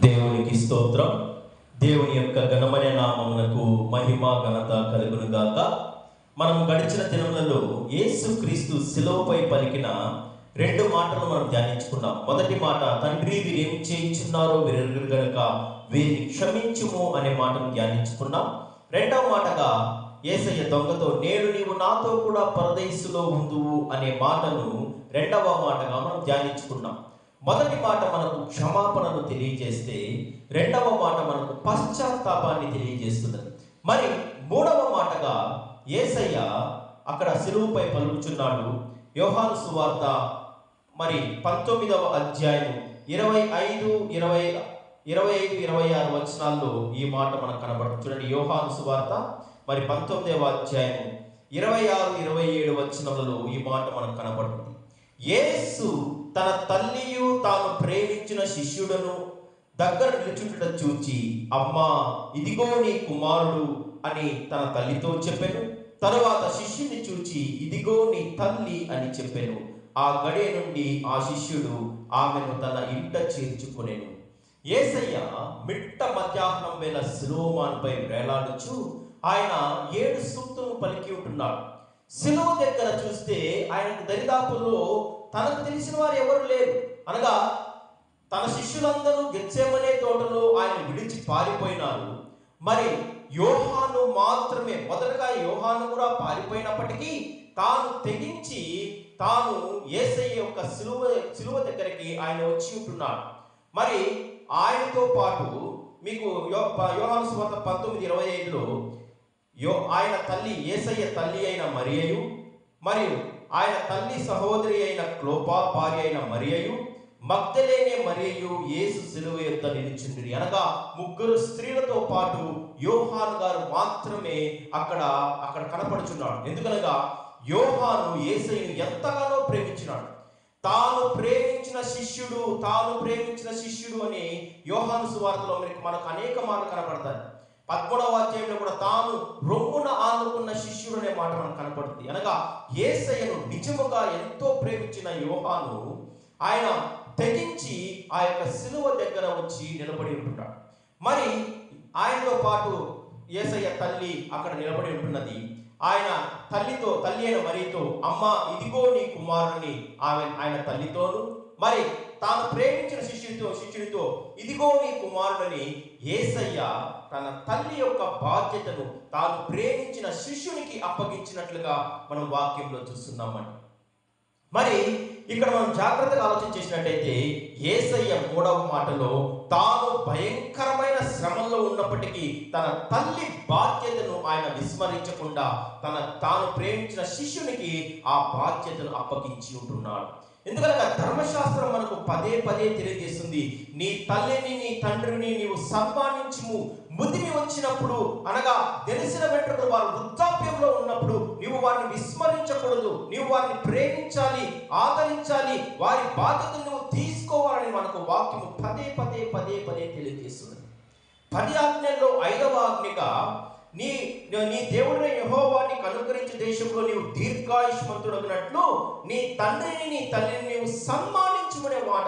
దేవునికి స్తోత్రం. దేవుని యొక్క ఘనమైన నామమునకు మహిమ ఘనత కలుగును గాక. మనం గడిచిన దినములలో యేసుక్రీస్తు శిలువపై పలికిన రెండు మాటలు మనం ధ్యానించుకున్నాం. మొదటి మాట, తండ్రి వీరేం చేయించున్నారో వీరెరుగరు గనుక వీరిని క్షమించుము అనే మాటను ధ్యానించుకున్నాం. రెండవ మాటగా యేసయ్య దొంగతో నేడు నీవు నాతో కూడా పరదేశులో ఉందువు అనే మాటను రెండవ మాటగా మనం ధ్యానించుకున్నాం. మొదటి మాట మనకు క్షమాపణను తెలియజేస్తే రెండవ మాట మనకు పశ్చాత్తాపాన్ని తెలియజేస్తున్నది. మరి మూడవ మాటగా యేసయ్య అక్కడ శిలువపై పలుకుచున్నాడు. యోహాను సువార్త మరి 19వ అధ్యాయం 25, 26 వచనాల్లో ఈ మాట మనకు కనబడుతుంది. చూడండి, యోహాను సువార్త మరి 19వ అధ్యాయం 26, 27 వచనములలో ఈ మాట మనకు కనబడుతుంది. యేసు తన తల్లియు తాను ప్రేమించిన శిష్యుడను దగ్గర నిలుచుండుట చూచి, అమ్మా ఇదిగో నీ కుమారుడు అని తన తల్లితో చెప్పెను. తరువాత శిష్యుని చూచి, ఇదిగో నీ తల్లి అని చెప్పెను. ఆ గడియ నుండి ఆ శిష్యుడు ఆమెను తన ఇంట చేర్చుకొనెను. యేసయ్య మిట్ట మధ్యాహ్నం వేళ శిలువమానుపై వేలాడుచు ఆయన 7 సూక్తులను పలికి ఉంటున్నాడు. శిలువ దగ్గర చూస్తే ఆయనకు దరిదాపుల్లో తనకు తెలిసిన వారు ఎవరు లేరు. అనగా తన శిష్యులందరూ గెత్సేమనే తోటలో ఆయన విడిచి పారిపోయినారు. మరి యోహాను మాత్రమే, మొదటగా యోహాను కూడా పారిపోయినప్పటికీ తాను తెగించి తాను యేసయ్య యొక్క శిలువ దగ్గరికి ఆయన వచ్చి ఉంటున్నాడు. మరి ఆయనతో పాటు మీకు యోహాను సువార్త 19:25లో ఆయన తల్లి, యేసయ్య తల్లి అయిన మరియయు, మరియు ఆయన తల్లి సహోదరి అయిన క్లోపా భార్య అయిన మరియయు, మగ్దలేనే మరియయు యేసు శిలువ యొద్ద నిలిచింది. అనగా 3 స్త్రీలతో పాటు యోహాను గారు మాత్రమే అక్కడ కనపడుచున్నాడు. ఎందుకనగా యోహాను యేసయ్యను ఎంతగానో ప్రేమించినాడు. తాను ప్రేమించిన శిష్యుడు అని యోహాను సువార్తలో మనకు అనేక మార్లు కనపడతాయి. 13వ అధ్యాయంలో కూడా తాను రొమ్మున ఆనుకున్న శిష్యుడు అనే మాట మనకు కనపడుతుంది. అనగా యేసయ్యను నిజముగా ఎంతో ప్రేమించిన యోహాను ఆయన తెగించి ఆ యొక్క శిలువ దగ్గర వచ్చి నిలబడి ఉంటున్నాడు. మరి ఆయనతో పాటు యేసయ్య తల్లి అక్కడ నిలబడి ఉంటున్నది. ఆయన తల్లి అయిన మరియతో, అమ్మ ఇదిగో నీ కుమారుని ఆయన తల్లితోను, మరి తాను ప్రేమించిన శిష్యుడితో ఇదిగో నీ కుమారుడని యేసయ్య తన తల్లి యొక్క బాధ్యతను తాను ప్రేమించిన శిష్యునికి అప్పగించినట్లుగా మనం వాక్యంలో చూస్తున్నామండి. మరి ఇక్కడ మనం జాగ్రత్తగా ఆలోచన చేసినట్టయితే యేసయ్య 3వ మాటలో తాను భయంకరమైన శ్రమల్లో ఉన్నప్పటికీ తన తల్లి బాధ్యతను ఆయన విస్మరించకుండా తాను ప్రేమించిన శిష్యునికి ఆ బాధ్యతను అప్పగించి ఉంటున్నాడు. ఎందుకనగా ధర్మశాస్త్రం మనకు పదే తెలియజేస్తుంది, నీ తల్లిని నీ తండ్రిని నీవు సన్మానించుము. ముదిమి వచ్చినప్పుడు, అనగా తెలిసిన వెంట్రుకలు వారు వృద్ధాప్యంలో ఉన్నప్పుడు నీవు వారిని విస్మరించకూడదు. నీవు వారిని ప్రేమించాలి, ఆదరించాలి, వారి బాధ్యతను నువ్వు తీసుకోవాలని మనకు వాక్యము పదే తెలియజేస్తుంది. 10 ఆజ్ఞల్లో 5వ ఆజ్ఞగా నీ దేవుడిని యెహోవాని అనుగ్రహించే దేశంలో నీవు దీర్ఘాయుష్మంతుడగినట్లు నీ తండ్రిని నీ తల్లిని నీవు సన్మానించుకునే మాట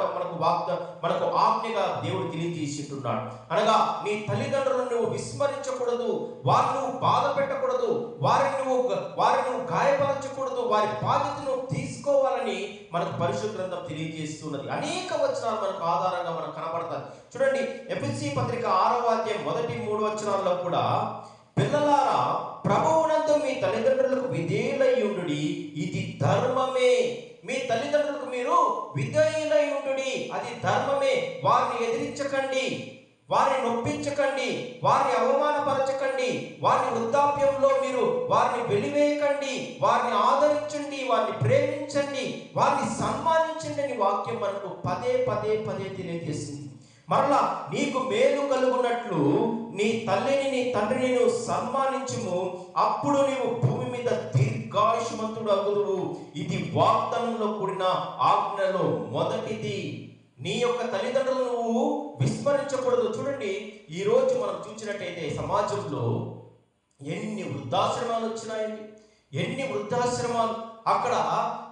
మనకు ఆజ్ఞగా దేవుడు తెలియజేసింటున్నాడు. అనగా నీ తల్లిదండ్రులను నువ్వు విస్మరించకూడదు, వారిని నువ్వు బాధ పెట్టకూడదు, వారిని నువ్వు గాయపరచకూడదు, వారి బాధ్యతను తీసుకోవాలని మనకు పరిశుద్ధ గ్రంథం తెలియజేస్తున్నది. అనేక వచనాలు మనకు ఆధారంగా మనకు కనబడతాయి. చూడండి, ఎఫెసీ పత్రిక 6వ అధ్యాయం మొదటి 3 వచనాల్లో కూడా, పిల్లలారా ప్రభువునందు మీ తల్లిదండ్రులకు విధేయులయ్యుండుడి, ఇది ధర్మమే. మీ తల్లిదండ్రులకు మీరు విధేయులయ్యుండుడి, అది ధర్మమే. వారిని ఎదిరించకండి, వారిని నొప్పించకండి, వారిని అవమానపరచకండి, వారిని వృద్ధాప్యంలో మీరు వారిని వెలివేయకండి, వారిని ఆదరించండి, వారిని ప్రేమించండి, వారిని సన్మానించండి అని వాక్యం మనకు పదే తెలియజేసింది. మరలా నీకు మేలు కలుగునట్లు నీ తల్లిని నీ తండ్రిని నువ్వు సన్మానించుము, అప్పుడు నీవు భూమి మీద దీర్ఘాయుష్మంతుడు అగుదువు. ఇది వాగ్దానంలో కూడిన ఆజ్ఞలో మొదటిది. నీ యొక్క తల్లిదండ్రులను నువ్వు విస్మరించకూడదు. చూడండి, ఈరోజు మనం చూసినట్టయితే సమాజంలో ఎన్ని వృద్ధాశ్రమాలు వచ్చినాయండి, ఎన్ని వృద్ధాశ్రమాలు. అక్కడ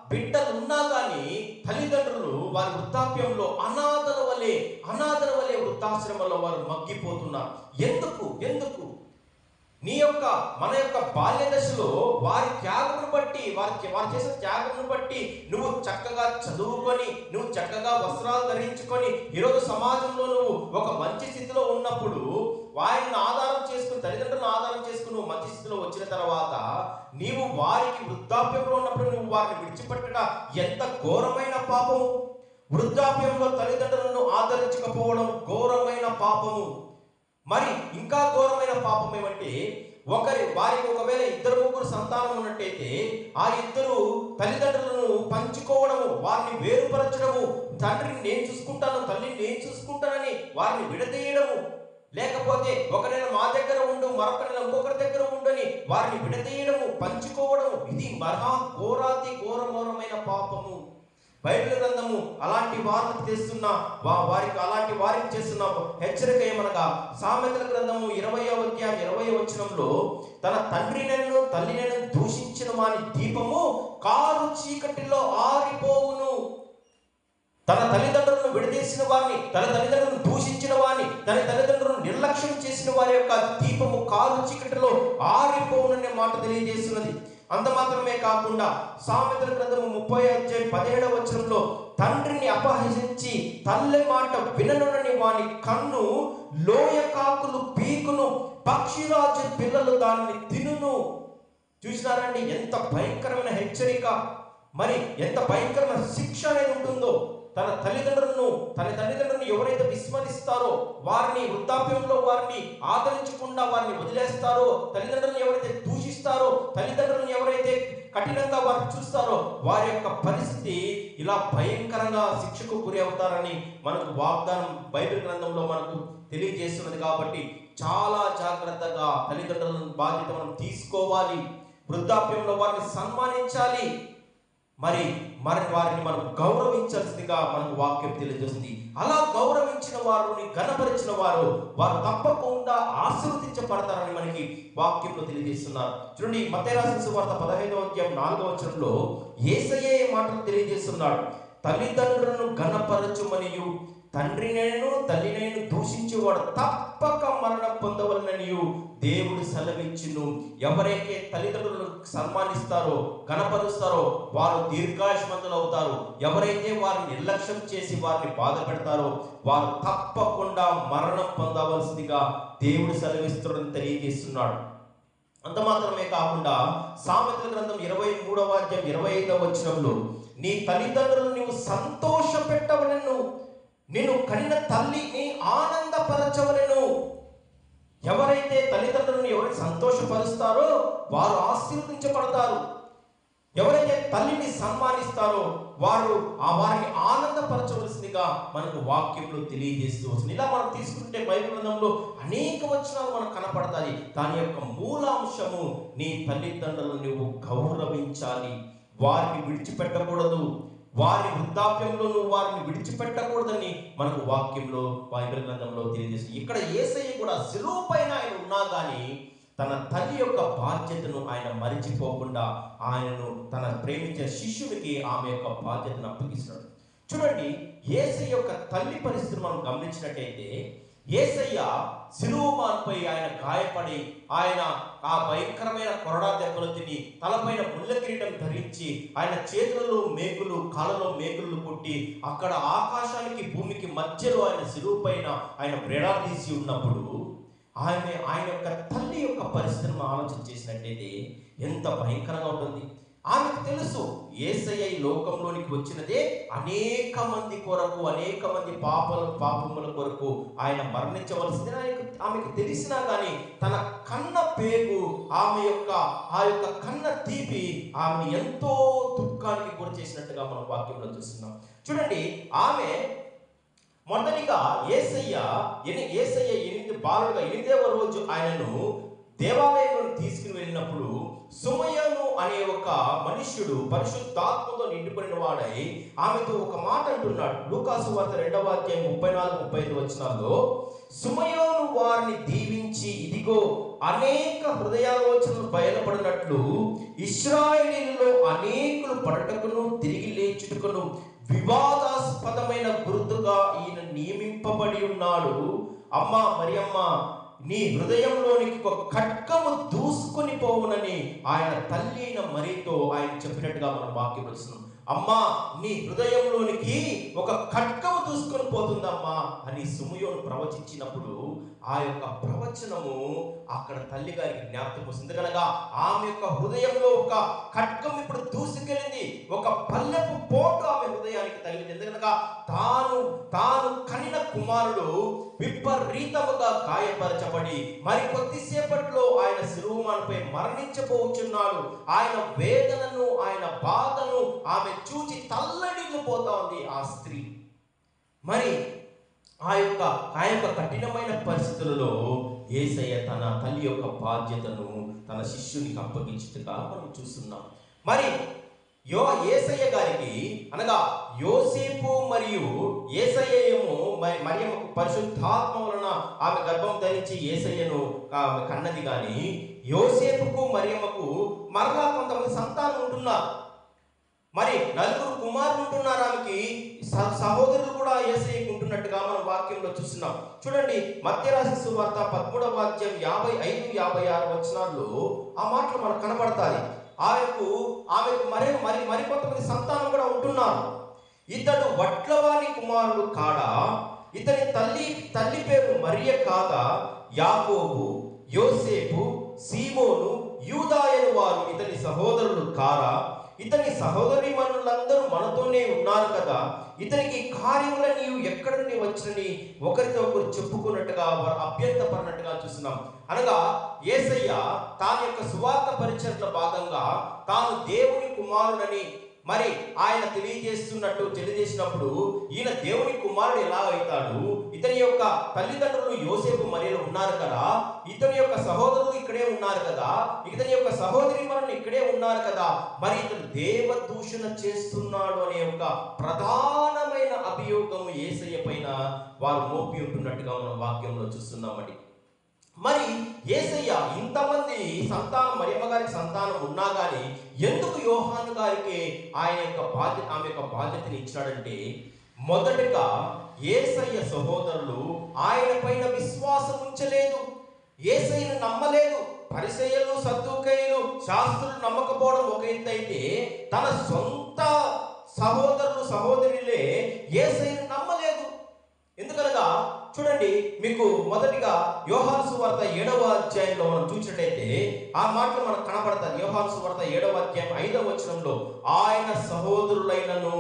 బిడ్డలు ఉన్నా కానీ తల్లిదండ్రులు వారి వృద్ధాప్యంలో అనాథల వలె వృద్ధాశ్రమంలో వారు మగ్గిపోతున్నారు. ఎందుకు ఎందుకు మన యొక్క బాల్య దశలో వారి త్యాగమును బట్టి, వారు చేసిన త్యాగమును బట్టి నువ్వు చక్కగా చదువుకొని, నువ్వు చక్కగా వస్త్రాలు ధరించుకొని, ఈరోజు సమాజంలో నువ్వు ఒక మంచి స్థితిలో ఉన్నప్పుడు, వారిని ఆధారం చేసుకుని, తల్లిదండ్రులను ఆధారం చేసుకుని నువ్వు మంచి స్థితిలో వచ్చిన తర్వాత, నీవు వారికి వృద్ధాప్యంలో ఉన్నప్పుడు నువ్వు వారిని విడిచిపెట్టక ఎంత ఘోరమైన పాపము. వృద్ధాప్యంలో తల్లిదండ్రులను ఆదరించకపోవడం ఘోరమైన పాపము. మరి ఇంకా ఘోరమైన పాపం ఏమంటే, వారికి ఒకవేళ 2-3 సంతానం ఉన్నట్టయితే ఆ ఇద్దరు తల్లిదండ్రులను పంచుకోవడము, వారిని వేరుపరచడము, తండ్రిని నేను చూసుకుంటాను, తల్లిని నేను చూసుకుంటానని వారిని విడదీయడము, లేకపోతే ఒక నెల మా దగ్గర ఉండు, మరొక నెల ఇంకొకరి దగ్గర ఉండని వారిని విడదీయడము, పంచుకోవడము, ఇది మహా ఘోరమైన పాపము. బైబిల్ గ్రంథము అలాంటి వారికి చేస్తున్న వారికి చేస్తున్న హెచ్చరిక ఏమనగా, సామెతల గ్రంథము 20వ అధ్యాయం 20వ వచనంలో, తన తండ్రినైనను తల్లినైనను దూషించిన వాని దీపము కారు చీకటిలో ఆరిపోవును. తన తల్లిదండ్రులను విడదీసిన వారిని, తన తల్లిదండ్రులను దూషించిన వారిని, తన తల్లిదండ్రులను నిర్లక్ష్యం చేసిన వారి యొక్క దీపము కారు చీకటిలో ఆరిపోవుననే మాట తెలియజేస్తున్నది. అంత మాత్రమే కాకుండా సామెతల గ్రంథము 30వ అధ్యాయం 17వ వచనంలో, తండ్రిని అపహసించి తల్లి మాట విననునని వాని కన్ను లోయ కాకులు పీకును, పక్షిరాజు పిల్లలు దానిని తినును. చూసినారండి ఎంత భయంకరమైన హెచ్చరిక, మరి ఎంత భయంకరమైన శిక్ష అనేది ఉంటుందో. తన తల్లిదండ్రులను ఎవరైతే విస్మరిస్తారో, వారిని వృద్ధాప్యంలో వారిని ఆదరించకుండా వారిని వదిలేస్తారో, తల్లిదండ్రులను ఎవరైతే దూషిస్తారో, తల్లిదండ్రులను ఎవరైతే కఠినంగా వారిని చూస్తారో, వారి యొక్క పరిస్థితి ఇలా భయంకరంగా శిక్షకు గురి అవుతారని మనకు వాగ్దానం బైబిల్ గ్రంథంలో మనకు తెలియజేస్తున్నది. కాబట్టి చాలా జాగ్రత్తగా తల్లిదండ్రులను బాధ్యత మనం తీసుకోవాలి. వృద్ధాప్యంలో వారిని సన్మానించాలి, మరి వారిని మనం గౌరవించాల్సిందిగా మనకు వాక్యం తెలియజేస్తుంది. అలా గౌరవించిన వారిని, ఘనపరిచిన వారు తప్పకుండా ఆశీర్వదించబడతారని మనకి వాక్యంలో తెలియజేస్తున్నారు. చూడండి, మత్తయి రాసిన సువార్త 15వ అధ్యాయం 4వ వచనంలో యేసయ్య మాటలు తెలియజేస్తున్నాడు. తల్లిదండ్రులను ఘనపరచుమనియు తండ్రినైనను తల్లినైనను దూషించేవాడు తప్పక మరణం పొందవలననియు దేవుడు సెలవిచ్చును. ఎవరైతే తల్లిదండ్రులను సన్మానిస్తారో, ఘనపరుస్తారో వారు దీర్ఘాయుష్మంతులు అవుతారు. ఎవరైతే వారిని నిర్లక్ష్యం చేసి వారిని బాధ పెడతారో వారు తప్పకుండా మరణం పొందవలసిందిగా దేవుడు సెలవిస్తున్నాడని తెలియజేస్తున్నాడు. అంత మాత్రమే కాకుండా సామెతల గ్రంథం 23వ అధ్యాయం 25వ వచనంలో, నీ తల్లిదండ్రులను నీవు సంతోష పెట్టవలెను, నిన్ను కనిన తల్లిని ఆనందపరచవలెను. ఎవరైతే తల్లిదండ్రులను ఎవరైతే సంతోషపరుస్తారో వారు ఆశీర్వదించబడతారు. ఎవరైతే తల్లిని సన్మానిస్తారో వారిని ఆనందపరచవలసిందిగా మనకు వాక్యంలో తెలియజేస్తూ వస్తుంది. ఇలా మనం తీసుకుంటే బైబిల్ గ్రంథంలో అనేక వచనాలు మనకు కనపడతాయి. దాని యొక్క మూలాంశము, నీ తల్లిదండ్రులను నువ్వు గౌరవించాలి, వారిని విడిచిపెట్టకూడదు, వారి వృద్ధాప్యంలో నువ్వు వారిని విడిచిపెట్టకూడదని మనకు వాక్యంలో బైబిల్ గ్రంథంలో తెలియజేస్తుంది. ఇక్కడ యేసయ్య కూడా శిలువ పైన ఆయన ఉన్నా కానీ తన తల్లి యొక్క బాధ్యతను ఆయన మరిచిపోకుండా ఆయనను తన ప్రేమించిన శిష్యుడికి ఆమె యొక్క బాధ్యతను అప్పగిస్తున్నాడు. చూడండి, యేసయ్య యొక్క తల్లి పరిస్థితిని మనం గమనించినట్టయితే, యేసయ్య శిలువమాన్పై ఆయన గాయపడి, ఆయన ఆ భయంకరమైన కొరడా దెబ్బలు తిని, తలపైన ముళ్ళ కిరీటం ధరించి, ఆయన చేతులలో మేకులు, కాళ్ళలో మేకులు కొట్టి, అక్కడ ఆకాశానికి భూమికి మధ్యలో ఆయన శిలువ పైన ఆయన వేలాడదీసి ఉన్నప్పుడు ఆయన యొక్క తల్లి యొక్క పరిస్థితిని ఆలోచన చేసినట్టయితే ఎంత భయంకరంగా ఉంటుంది. ఆమెకు తెలుసు యేసయ్య ఈ లోకంలోనికి వచ్చినదే అనేక మంది కొరకు, అనేక మంది పాపముల కొరకు ఆయన మరణించవలసింది ఆమెకు తెలిసినా కానీ తన కన్న పేగు, ఆ యొక్క కన్న తీపి ఆమెను ఎంతో దుఃఖానికి గురి చేసినట్టుగా మనం వాక్యంలో చూస్తున్నాం. చూడండి, ఆమె మొదటిగా యేసయ్య 8వ రోజు ఆయనను దేవాలయంలో తీసుకుని వెళ్ళినప్పుడు సుమయను అనే ఒక మనుష్యుడు పరిశుద్ధాత్మతో నిండిపోయిన వాడై ఆమెతో ఒక మాట అంటున్నాడు. లూకాసు వార్త 2వ అధ్యాయం 34-35 వచనాల్లో, సుమయోను వారిని దీవించి, ఇదిగో అనేక హృదయాలోచనలు బయలుపడినట్లు ఇశ్రాయేలీయులలో అనేకులు పడటకును తిరిగి లేచుటకును వివాదాస్పదమైన గుర్తుగా ఈయన నియమింపబడి ఉన్నాడు. అమ్మా మరియమ్మ, నీ హృదయంలోనికి ఒక ఖడ్గము దూసుకొని పోవునని ఆయన తల్లి అయిన మరియతో ఆయన చెప్పినట్టుగా మనం వాక్యం వస్తున్నాం. అమ్మా, నీ హృదయంలోనికి ఒక ఖడ్గము దూసుకొని పోతుందమ్మా అని సిమియోను ప్రవచించినప్పుడు ఆ యొక్క ప్రవచనము అక్కడ తల్లి గారికి జ్ఞాపకం వస్తుంది. ఎందుకనగా ఆమె యొక్క హృదయంలో ఒక ఖడ్గం ఇప్పుడు దూసుకెళ్ళింది, ఒక పల్లెపు పోటు ఆమె హృదయానికి తగిలింది. ఎందుకనగా తాను కనిన కుమారుడు విపరీతముగా గాయపరచబడి మరి కొద్దిసేపట్లో ఆయన శిలువపై మరణించబోచున్నాడు. ఆయన వేదనను, ఆయన బాధను ఆమె చూచి తల్లడిల్లిపోతా ఉంది ఆ స్త్రీ. మరి ఆ యొక్క కఠినమైన పరిస్థితులలో యేసయ్య తన తల్లి యొక్క బాధ్యతను తన శిష్యునికి అప్పగించుటగా మనం చూస్తున్నాం. మరి యేసయ్య గారికి అనగా యోసేపు మరియు యేసయ్య మరియమ్మకు పరిశుద్ధాత్మ వలన ఆమె గర్భం ధరించి యేసయ్యను ఆమె కన్నది. కానీ యోసేపుకు మరియమ్మకు మరలా కొంతమంది సంతానం ఉంటున్నారు. మరి 4 కుమారులు ఉంటున్నారు. ఆమెకి సహోదరులు కూడా యేసయ్యకు ఉంటున్నట్టుగా మనం వాక్యంలో చూస్తున్నాం. చూడండి, మత్తయి రాసిన సువార్త 13వ అధ్యాయం 55, 56 వచనాల్లో ఆ మాటలు మనకు కనబడతాయి. ఆమెకు మరి కొంతమంది సంతానం కూడా ఉంటున్నారు. ఇతడు వడ్లవాని కుమారుడు కాడా? ఇతని తల్లి పేరు మరియ కాదా? యాకోబు, యోసేపు, సీమోను, యూదాయను వారు ఇతని సహోదరులు కారా? ఇతని సహోదరి మనులందరూ మనతోనే ఉన్నారు కదా. ఇతనికి కార్యములను నీవు ఎక్కడి నుండి వచ్చినని ఒకరితో ఒకరు చెప్పుకున్నట్టుగా వారు అభ్యంతపడినట్టుగా చూస్తున్నాం. అనగా యేసయ్య తాను యొక్క సువార్త పరిచర్యలో భాగంగా తాను దేవుని కుమారుడని మరి ఆయన తెలియజేసినప్పుడు ఈయన దేవుని కుమారుడు ఎలా అవుతాడు? ఇతని యొక్క తల్లిదండ్రులు యోసేపు మరియలు ఉన్నారు కదా, ఇతని యొక్క సహోదరులు ఇక్కడే ఉన్నారు కదా, ఇతని యొక్క సహోదరి మనులు ఇక్కడే ఉన్నారు కదా, మరి ఇతను దేవదూషణ చేస్తున్నాడు అనే ఒక ప్రధానమైన అభియోగము యేసయ్య పైన వారు మోపి ఉంటున్నట్టుగా మనం వాక్యంలో చూస్తున్నామండి. మరి యేసయ్య ఇంతమంది సంతానం, మరియమ్మ గారికి సంతానం ఉన్నా కానీ ఎందుకు యోహాను గారికి ఆమె యొక్క బాధ్యతని ఇచ్చాడంటే, మొదటగా యేసయ్య సహోదరులు ఆయన పైన విశ్వాసం ఉంచలేదు, యేసయ్యను నమ్మలేదు. పరిసయ్యులు, సద్దూకయ్యులు, శాస్త్రులు నమ్మకపోవడం ఒక ఎత్తు అయితే, తన సొంత సహోదరులు సహోదరులే యేసయ్యను నమ్మలేదు. ఎందుకనగా చూడండి, మీకు మొదటిగా యోహాను సువార్త 7వ అధ్యాయంలో మనం చూసినట్లయితే ఆ మాటలు మనకు కనబడతాయి. యోహాను సువార్త 7వ అధ్యాయం 5వ వచనంలో, ఆయన సహోదరులైనను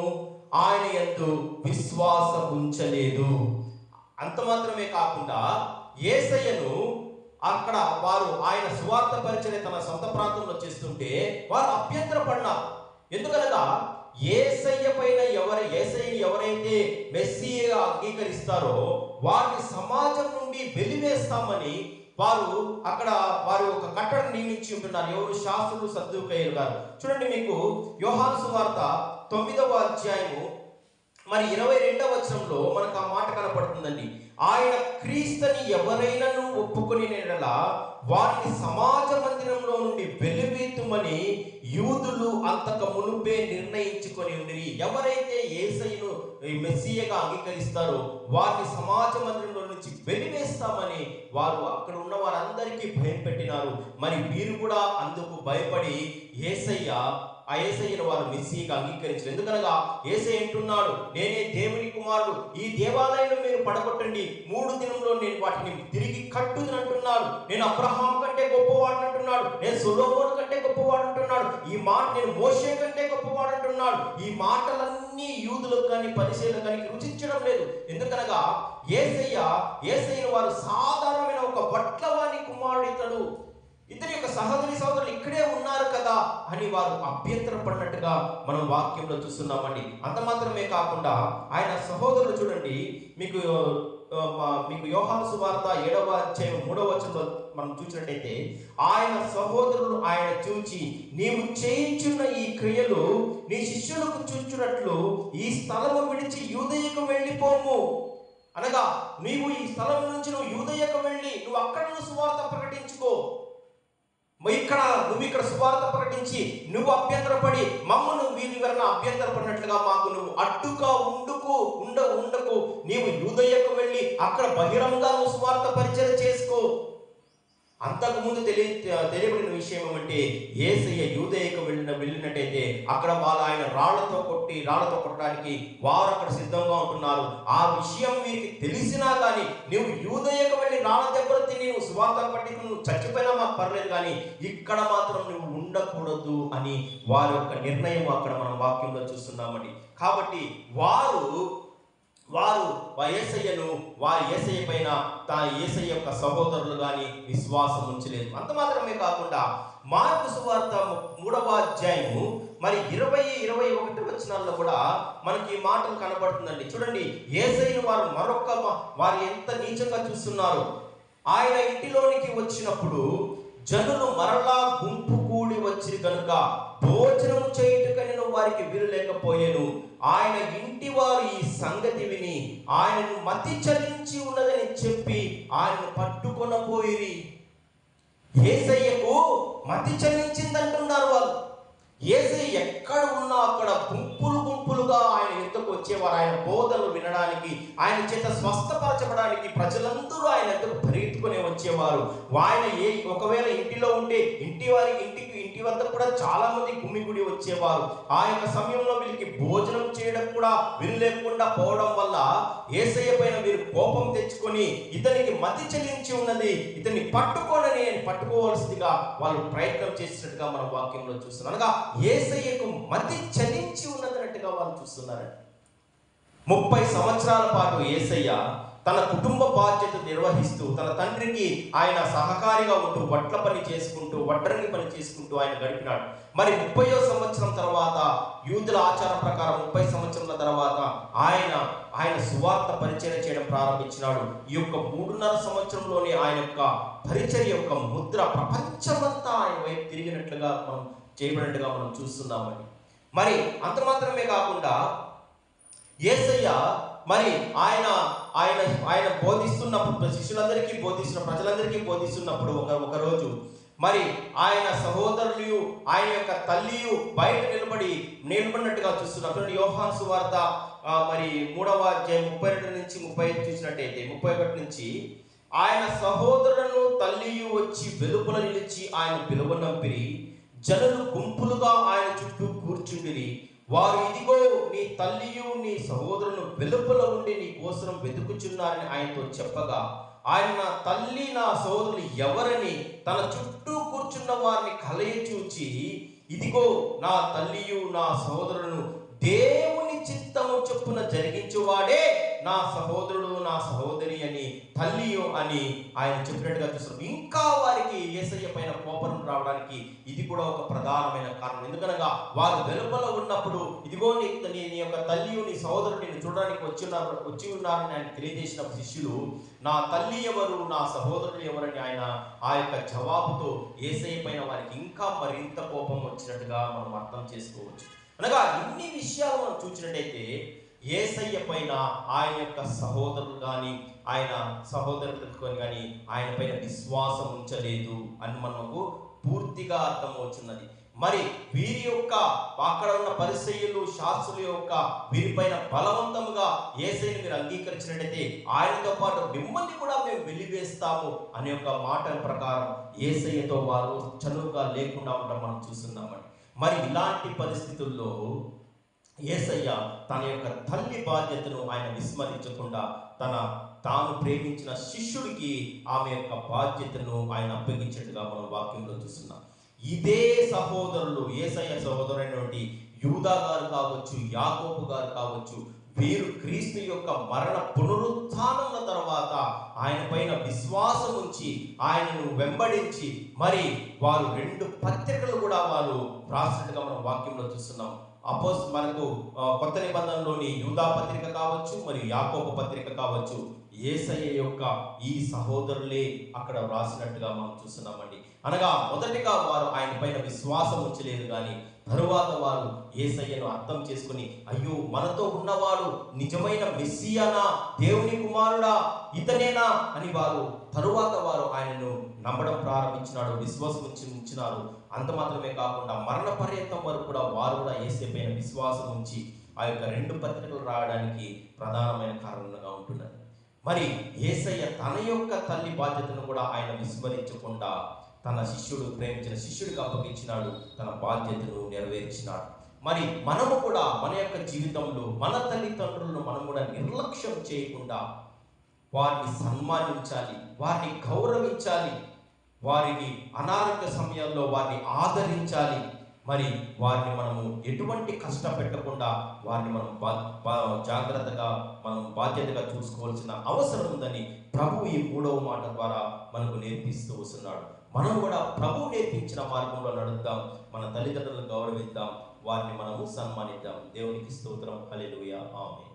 ఆయన యందు విశ్వాసం ఉంచలేదు. అంత మాత్రమే కాకుండా యేసయ్యను అక్కడ వారు ఆయన సువార్త పరిచర్య తన సొంత ప్రాంతంలో చేస్తుంటే వారు అభ్యంతరపడినారు. ఎందుకనగా యేసయ్య పైన యేసయ్యని ఎవరైతే మెస్సీయగా అంగీకరిస్తారో వారిని సమాజం నుండి వెలివేస్తామని వారు ఒక కట్టడం నియమించి ఉంటున్నారు. ఎవరు? శాస్త్రులు, సద్దూకయ్యులు గారు. చూడండి, మీకు యోహాను సువార్త 9వ అధ్యాయము మరి 22వ వచనంలో మనకు ఆ మాట కనపడుతుందండి. ఆయన క్రీస్తుని ఎవరైనాను ఒప్పుకొని వారిని సమాజ మందిరంలో నుండి వెలివేతుమని యూదులు అంతకు మునుపే నిర్ణయించుకొని ఉండిరి. ఎవరైతే యేసయ్యను మెస్సీయగా అంగీకరిస్తారో వారిని సమాజ మందిరంలో నుంచి వెలివేస్తామని వారు అక్కడ ఉన్న వారందరికీ భయం పెట్టినారు. మరి వీరు కూడా అందుకు భయపడి యేసయ్యను వారు మెస్సీగా అంగీకరించారు. ఎందుకనగా యేసయ్య అంటున్నాడు, నేనే దేవుని కుమారుడు, ఈ దేవాలయంలో మీరు పడగొట్టండి, 3 దినంలో నేను వాటిని తిరిగి కట్టుదని అంటున్నాడు. నేను అబ్రహాం కంటే గొప్పవాడు అంటున్నాడు, నేను సొలొమోను కంటే గొప్పవాడు అంటున్నాడు, ఈ మాట నేను మోషే కంటే గొప్పవాడు అంటున్నాడు. ఈ మాటలన్నీ యూదులకు కానీ పరిసయ్యులకు కానీ రుచించడం లేదు. ఎందుకనగా యేసయ్యను వారు సాధారణమైన ఒక వడ్లవాని కుమారుడు ఇతని యొక్క సహోదరులు ఇక్కడే ఉన్నారు కదా అని వారు అభ్యంతరపడినట్టుగా మనం వాక్యంలో చూస్తున్నామండి. అంత మాత్రమే కాకుండా ఆయన సహోదరులు చూడండి, మీకు యోహాను సువార్త 7వ అధ్యాయం 3వ వచనంలో మనం చూసినట్టయితే, ఆయన సహోదరులు ఆయన చూచి, నీవు చేయించున్న ఈ క్రియలు నీ శిష్యులకు చూచున్నట్లు ఈ స్థలము విడిచి యూదయకు వెళ్ళిపోము. అనగా నీవు ఈ స్థలం నుంచి నువ్వు యూదయకు వెళ్ళి నువ్వు అక్కడ సువార్త ప్రకటించుకో. ఇక్కడ నువ్వు ఇక్కడ సువార్త ప్రకటించి నువ్వు అభ్యంతరపడి మమ్మను వీరి వలన అభ్యంతరపడినట్లుగా మాకు నువ్వు అడ్డుగా ఉండకు. నీవు యూదయకు వెళ్ళి అక్కడ బహిరంగంగా నువ్వు సువార్త పరిచయం చేసుకో. అంతకుముందు తెలియబడిన విషయం ఏమంటే యేసయ్య యూదయకు వెళ్ళినట్టయితే అక్కడ ఆయన రాళ్లతో కొట్టడానికి వారు అక్కడ సిద్ధంగా ఉంటున్నారు. ఆ విషయం వీరికి తెలిసినా కానీ నువ్వు యూదయకు వెళ్ళి రాళ్ళ దెబ్బలు తిని నువ్వు సువార్త పట్టి నువ్వు చచ్చిపోయినా మాకు పర్లేదు, కానీ ఇక్కడ మాత్రం నువ్వు ఉండకూడదు అని వారి యొక్క నిర్ణయం అక్కడ మనం వాక్యంలో చూస్తున్నామండి. కాబట్టి వారు యేసయ్య పైన యేసయ్య యొక్క సహోదరులు కానీ విశ్వాసం ఉంచలేదు. అంత మాత్రమే కాకుండా మార్కు సువార్త 3వ అధ్యాయము మరి 20-21 వచనాల్లో కూడా మనకి ఈ మాటలు కనబడుతుందండి. చూడండి, యేసయ్యను వారు ఎంత నీచంగా చూస్తున్నారు. ఆయన ఇంటిలోనికి వచ్చినప్పుడు జనులు మరలా గుంపు కూడి వచ్చి కనుక భోజనం చేయుటకని వారికి వీలు లేకపోయాను. ఆయన ఇంటి వారు ఈ సంగతి విని ఆయనను మతి చలించి ఉన్నదని చెప్పి ఆయనను పట్టుకొనపోయిరి. యేసయ్యకు మతి చలించిందంటున్నారు వాళ్ళు. యేసయ్య ఎక్కడ ఉన్నా అక్కడ గుంపులుగా ఆయన ఎత్తుకు వచ్చేవారు. ఆయన బోధనలు వినడానికి, ఆయన చేత స్వస్థపరచబడానికి ప్రజలందరూ ఆయన ఎత్తుకు పరిగెత్తుకునే వచ్చేవారు. ఆయన ఒకవేళ ఇంటిలో ఉంటే ఇంటి వద్ద కూడా చాలా మంది గుమిగుడి వచ్చేవారు. ఆ యొక్క సమయంలో వీళ్ళకి భోజనం చేయడం కూడా వీలు లేకుండా పోవడం వల్ల యేసయ్య పైన వీరు కోపం తెచ్చుకొని ఇతనికి మతి చెల్లించి ఉన్నది, ఇతన్ని పట్టుకోవాల్సిందిగా వాళ్ళు ప్రయత్నం చేసినట్టుగా మనం వాక్యంలో చూస్తున్నాం. అనగా యేసయ్యకు మతి చలించి ఉన్నదన్నట్టుగా వాళ్ళు చూస్తున్నారండి. 30 సంవత్సరాల పాటు యేసయ్య తన కుటుంబ బాధ్యత నిర్వహిస్తూ తన తండ్రికి ఆయన సహకారిగా ఉంటూ వడ్రంగి పని చేసుకుంటూ ఆయన గడిపినాడు. మరి 30వ సంవత్సరం తర్వాత యూదుల ఆచారం ప్రకారం 30 సంవత్సరాల తర్వాత ఆయన సువార్త పరిచర్య చేయడం ప్రారంభించినాడు. ఈ యొక్క 3.5 సంవత్సరంలోనే ఆయన యొక్క పరిచర్య యొక్క ముద్ర ప్రపంచమంతా ఆయన వైపు తిరిగినట్లుగా మనం చేయబడినట్టుగా మనం చూస్తున్నామండి. మరి అంత మాత్రమే కాకుండా యేసయ్య మరి ఆయన బోధిస్తున్నప్పుడు శిష్యులందరికీ ప్రజలందరికీ బోధిస్తున్నప్పుడు ఒక రోజు మరి ఆయన సహోదరులు ఆయన యొక్క తల్లియు బయట నిలబడినట్టుగా చూస్తున్నప్పుడు యోహాను సువార్త మరి 3వ అధ్యాయం 32 నుంచి 35 చూసినట్టయితే 31 నుంచి ఆయన సహోదరులను తల్లియు వచ్చి వెలుపల నిలిచి ఆయన పిలువనంపిరి. జనులు గుంపులుగా ఆయన చుట్టూ కూర్చుండిరి. వారు ఇదిగో నీ తల్లియు నీ సహోదరులను వెలుపల ఉండి నీ కోసం వెతుకుచున్నారని ఆయనతో చెప్పగా ఆయన నా తల్లి నా సహోదరులు ఎవరని తన చుట్టూ కూర్చున్న వారిని కలయి చూచి ఇదిగో నా తల్లియు నా సహోదరులను దేవుని చిత్తము చొప్పున జరిగించువాడే నా సహోదరుడు నా సహోదరి అని తల్లియు అని ఆయన చెప్పినట్టుగా చూస్తారు. ఇంకా వారికి యేసయ్య పైన కోపం రావడానికి ఇది కూడా ఒక ప్రధానమైన కారణం. ఎందుకనగా వారు వెలుపల ఉన్నప్పుడు ఇదిగో నీ యొక్క తల్లియు నీ సహోదరుడు నేను చూడడానికి వచ్చి ఉన్నారని ఆయన తెలియజేసిన శిష్యులు నా తల్లి ఎవరు నా సహోదరుడు ఎవరని ఆయన ఆ యొక్క జవాబుతో యేసయ్య పైన వారికి ఇంకా మరింత కోపం వచ్చినట్టుగా మనం అర్థం చేసుకోవచ్చు. అనగా ఇన్ని విషయాలు మనం చూసినట్టయితే యేసయ్య పైన ఆయన యొక్క సహోదరులు కానీ ఆయన సహోదరులకు కానీ ఆయన పైన విశ్వాసం ఉంచలేదు అని మనకు పూర్తిగా అర్థమవుతున్నది. మరి వీరి యొక్క అక్కడ ఉన్న పరిసయ్యులు శాస్త్రుల యొక్క వీరిపైన బలవంతముగా యేసయ్యను మీరు అంగీకరించినట్టయితే ఆయనతో పాటు మిమ్మల్ని కూడా మేము వెలివేస్తాము అనే ఒక మాట ప్రకారం యేసయ్యతో వారు చనువుగా లేకుండా ఉండడం మనం చూస్తున్నామండి. మరి ఇలాంటి పరిస్థితుల్లో యేసయ్య తన యొక్క తల్లి బాధ్యతను ఆయన విస్మరించకుండా తాను ప్రేమించిన శిష్యుడికి ఆమె యొక్క బాధ్యతను ఆయన అప్పగించినట్టుగా మనం వాక్యంలో చూస్తున్నాం. ఇదే సహోదరులు యేసయ్య సహోదరుడైనటువంటి యూదా గారు కావచ్చు, యాకోబు గారు కావచ్చు, వీరు క్రీస్తు యొక్క మరణ పునరుత్థానముల తర్వాత ఆయన పైన విశ్వాసం ఉంచి ఆయనను వెంబడించి మరి వారు 2 పత్రికలు కూడా వారు రాసినట్టుగా మనం వాక్యంలో చూస్తున్నాం. మనకు కొత్త నిబంధనలోని యూదా పత్రిక కావచ్చు మరియు యాకోబు పత్రిక కావచ్చు, యేసయ్య యొక్క ఈ సహోదరులే అక్కడ వ్రాసినట్టుగా మనం చూస్తున్నామండి. అనగా మొదటిగా వారు ఆయన పైన విశ్వాసం ఉంచలేదు, కానీ తరువాత వారు యేసయ్యను అర్థం చేసుకుని, అయ్యో మనతో ఉన్నవాడు నిజమైన మెస్సియానా, దేవుని కుమారుడా, ఇతనేనా అని తరువాత వారు ఆయనను నమ్మడం ప్రారంభించినాడు, విశ్వాసం ఉంచినారు. అంత మాత్రమే కాకుండా మరణ పర్యంతం వరకు కూడా వారు కూడా యేసయ్య పైన విశ్వాసం ఉంచి ఆ యొక్క 2 పత్రికలు రాయడానికి ప్రధానమైన కారణంగా ఉంటున్నది. మరి యేసయ్య తన యొక్క తల్లి బాధ్యతను కూడా ఆయన విస్మరించకుండా తన శిష్యుడు, ప్రేమించిన శిష్యుడికి అప్పగించినాడు, తన బాధ్యతను నెరవేర్చినాడు. మరి మనము కూడా మన యొక్క జీవితంలో మన తల్లిదండ్రులను మనం కూడా నిర్లక్ష్యం చేయకుండా వారిని సన్మానించాలి, వారిని గౌరవించాలి, వారిని అనారోగ్య సమయంలో వారిని ఆదరించాలి. మరి వారిని మనము ఎటువంటి కష్టపెట్టకుండా వారిని మనం జాగ్రత్తగా మనం బాధ్యతగా చూసుకోవాల్సిన అవసరం ఉందని ప్రభు ఈ 3వ మాట ద్వారా మనకు నేర్పిస్తూ వస్తున్నాడు. మనం కూడా ప్రభు నేర్పించిన మార్గంలో నడుద్దాం, మన తల్లిదండ్రులను గౌరవిద్దాం, వారిని మనము సన్మానిద్దాం. దేవునికి స్తోత్రం. హల్లెలూయా. ఆమేన్.